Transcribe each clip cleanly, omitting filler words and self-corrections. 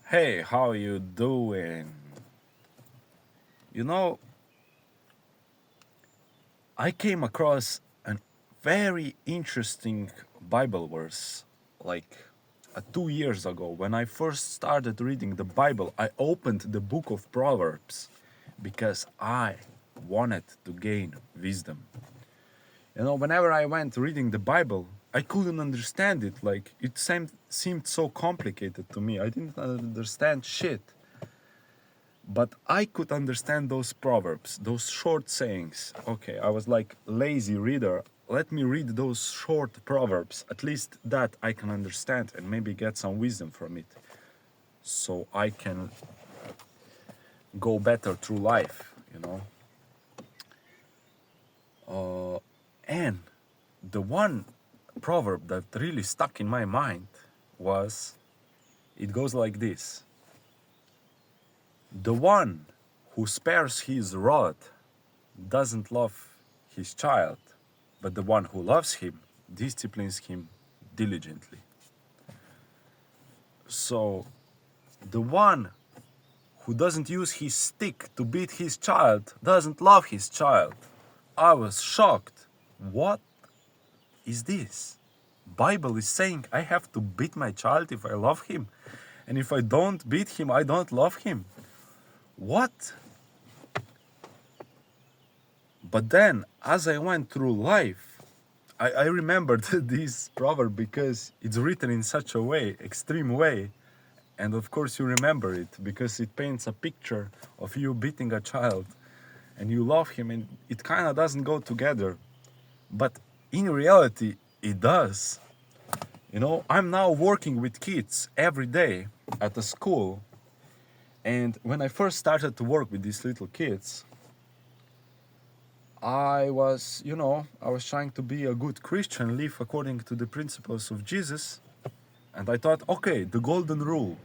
Hey, how you doing? You know, I came across a very interesting Bible verse like 2 years ago. When I first started reading the Bible, I opened the book of Proverbs because I wanted to gain wisdom. Whenever I went reading the Bible, I couldn't understand it. Like, it seemed so complicated to me. I didn't understand shit. But I could understand those proverbs, those short sayings. Okay, I was like lazy reader. Let me read those short proverbs. At least that I can understand and maybe get some wisdom from it. So I can go better through life. And the one proverb that really stuck in my mind was, it goes like this. The one who spares his rod doesn't love his child, but the one who loves him disciplines him diligently. So the one who doesn't use his stick to beat his child doesn't love his child. I was shocked. What is this? Bible is saying I have to beat my child if I love him, and if I don't beat him, I don't love him. What? But then, as I went through life, I remembered this proverb because it's written in such a way, extreme way. And of course you remember it because it paints a picture of you beating a child and you love him, and it kind of doesn't go together. But in reality, it does. I'm now working with kids every day at a school. And when I first started to work with these little kids, I was trying to be a good Christian, live according to the principles of Jesus. And I thought, okay, the golden rule: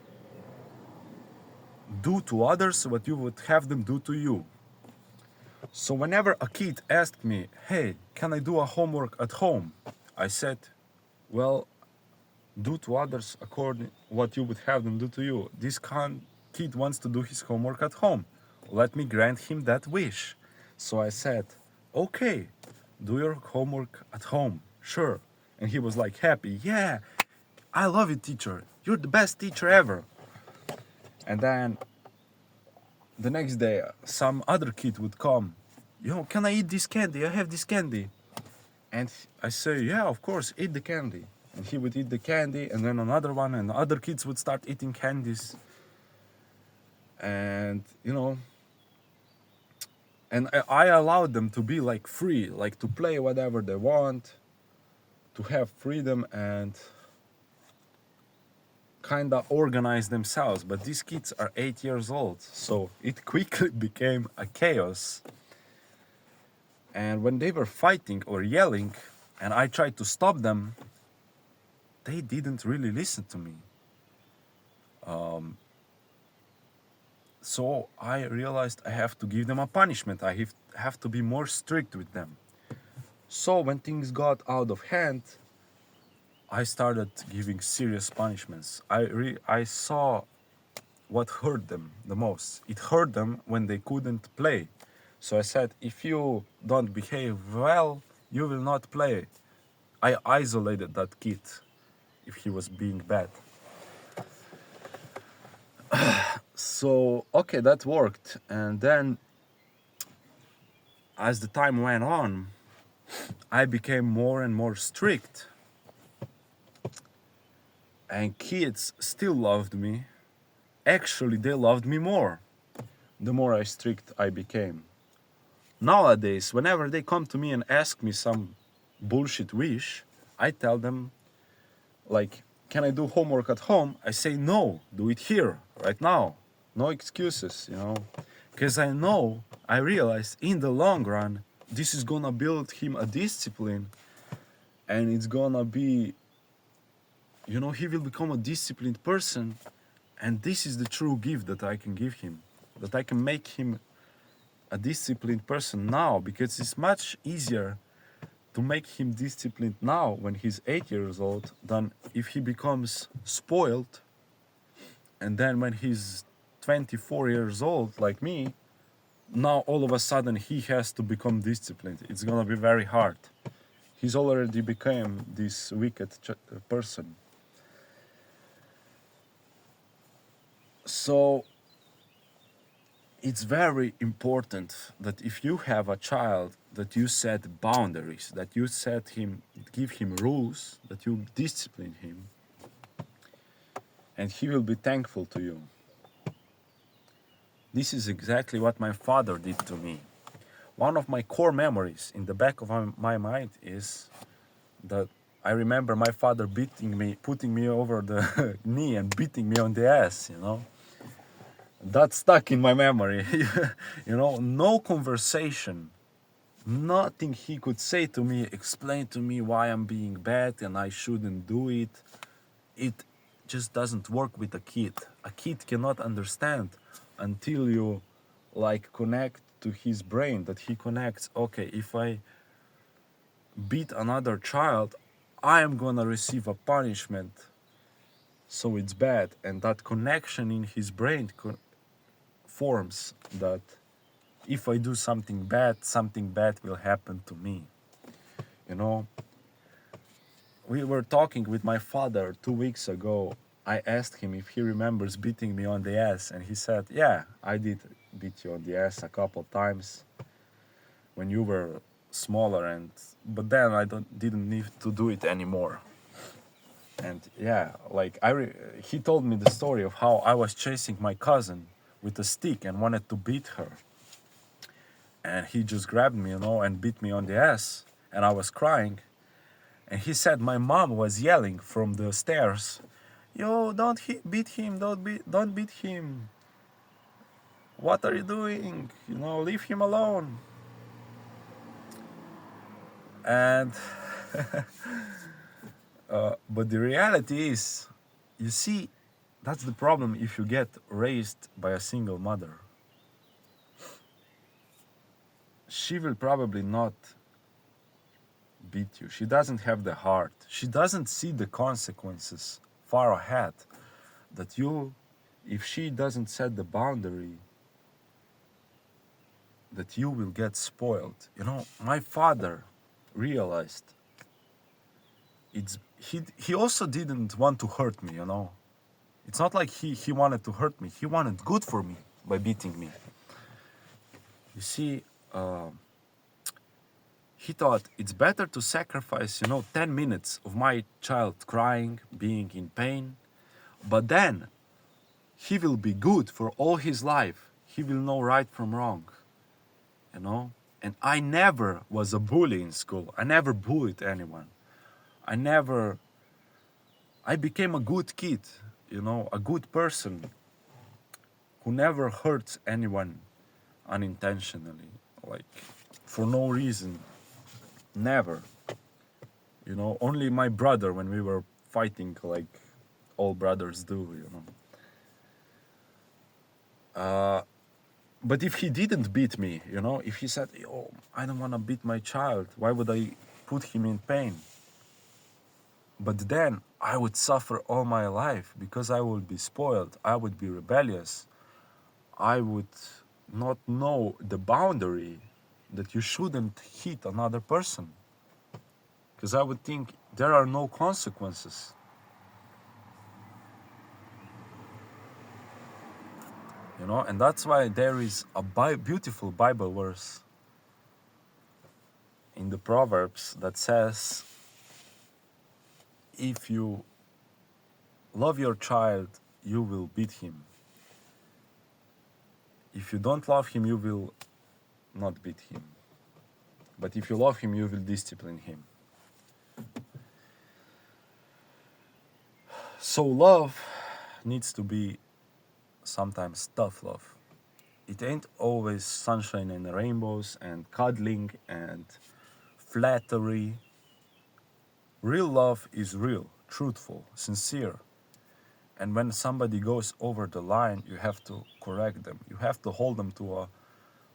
do to others what you would have them do to you. So whenever a kid asked me, hey, can I do a homework at home? I said, well, do to others according what you would have them do to you. This kid wants to do his homework at home. Let me grant him that wish. So I said, okay, do your homework at home, sure. And he was like happy, yeah, I love you, teacher. You're the best teacher ever. And then the next day, some other kid would come, can I eat this candy? I have this candy. And I say, yeah, of course, eat the candy. And he would eat the candy, and then another one, and other kids would start eating candies. And, and I allowed them to be like free, like to play whatever they want, to have freedom and kind of organize themselves. But these kids are 8 years old, so it quickly became a chaos. And when they were fighting or yelling, and I tried to stop them, they didn't really listen to me. So I realized I have to give them a punishment. I have to be more strict with them. So when things got out of hand, I started giving serious punishments. I saw what hurt them the most. It hurt them when they couldn't play. So I said, if you don't behave well, you will not play. I isolated that kid if he was being bad. So, okay, that worked. And then, as the time went on, I became more and more strict. And kids still loved me. Actually, they loved me more the more strict I became. Nowadays, whenever they come to me and ask me some bullshit wish, I tell them, like, can I do homework at home? I say, no, do it here, right now. No excuses, Because I realize in the long run, this is gonna build him a discipline, and it's gonna be, he will become a disciplined person, and this is the true gift that I can give him, that I can make him a disciplined person now, because it's much easier to make him disciplined now when he's 8 years old than if he becomes spoiled And then when he's 24 years old, like me, now all of a sudden he has to become disciplined. It's gonna be very hard. He's already became this wicked person. So it's very important that if you have a child, that you set boundaries, that you give him rules, that you discipline him, and he will be thankful to you. This is exactly what my father did to me. One of my core memories in the back of my mind is that I remember my father beating me, putting me over the knee and beating me on the ass, you know. That stuck in my memory. You know, no conversation, nothing he could say to me, explain to me why I'm being bad and I shouldn't do it. It just doesn't work with a kid. A kid cannot understand until you like connect to his brain, that he connects, okay, if I beat another child, I am gonna receive a punishment, so it's bad. And that connection in his brain forms that if I do something bad will happen to me. You know, we were talking with my father 2 weeks ago. I asked him if he remembers beating me on the ass, and he said, yeah, I did beat you on the ass a couple times when you were smaller, but then I didn't need to do it anymore. And yeah, like he told me the story of how I was chasing my cousin with a stick and wanted to beat her. And he just grabbed me, you know, and beat me on the ass. And I was crying. And he said my mom was yelling from the stairs, "Yo, don't beat him, don't beat him. What are you doing? You know, leave him alone." And but the reality is, you see, that's the problem if you get raised by a single mother. She will probably not beat you. She doesn't have the heart. She doesn't see the consequences far ahead. That if she doesn't set the boundary, that you will get spoiled. You know, my father realized he also didn't want to hurt me, you know. It's not like he wanted to hurt me. He wanted good for me by beating me. You see, he thought it's better to sacrifice, 10 minutes of my child crying, being in pain, but then he will be good for all his life. He will know right from wrong, you know? And I never was a bully in school. I never bullied anyone. I became a good kid, a good person who never hurts anyone unintentionally, like for no reason. Never. Only my brother when we were fighting like all brothers do, But if he didn't beat me, if he said, "Yo, I don't want to beat my child, why would I put him in pain?" But then I would suffer all my life because I would be spoiled, I would be rebellious, I would not know the boundary that you shouldn't hit another person. Because I would think there are no consequences. And that's why there is a beautiful Bible verse in the Proverbs that says, if you love your child, you will beat him. If you don't love him, you will not beat him. But if you love him, you will discipline him. So love needs to be sometimes tough love. It ain't always sunshine and rainbows and cuddling and flattery. Real love is real, truthful, sincere. And when somebody goes over the line, you have to correct them. You have to hold them to a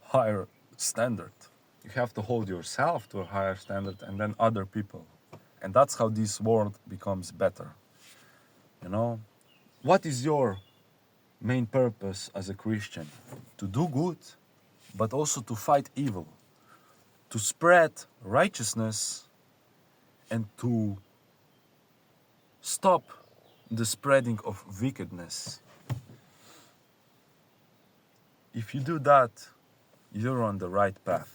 higher standard. You have to hold yourself to a higher standard and then other people. And that's how this world becomes better. What is your main purpose as a Christian, to do good, but also to fight evil, to spread righteousness, and to stop the spreading of wickedness. If you do that, you're on the right path.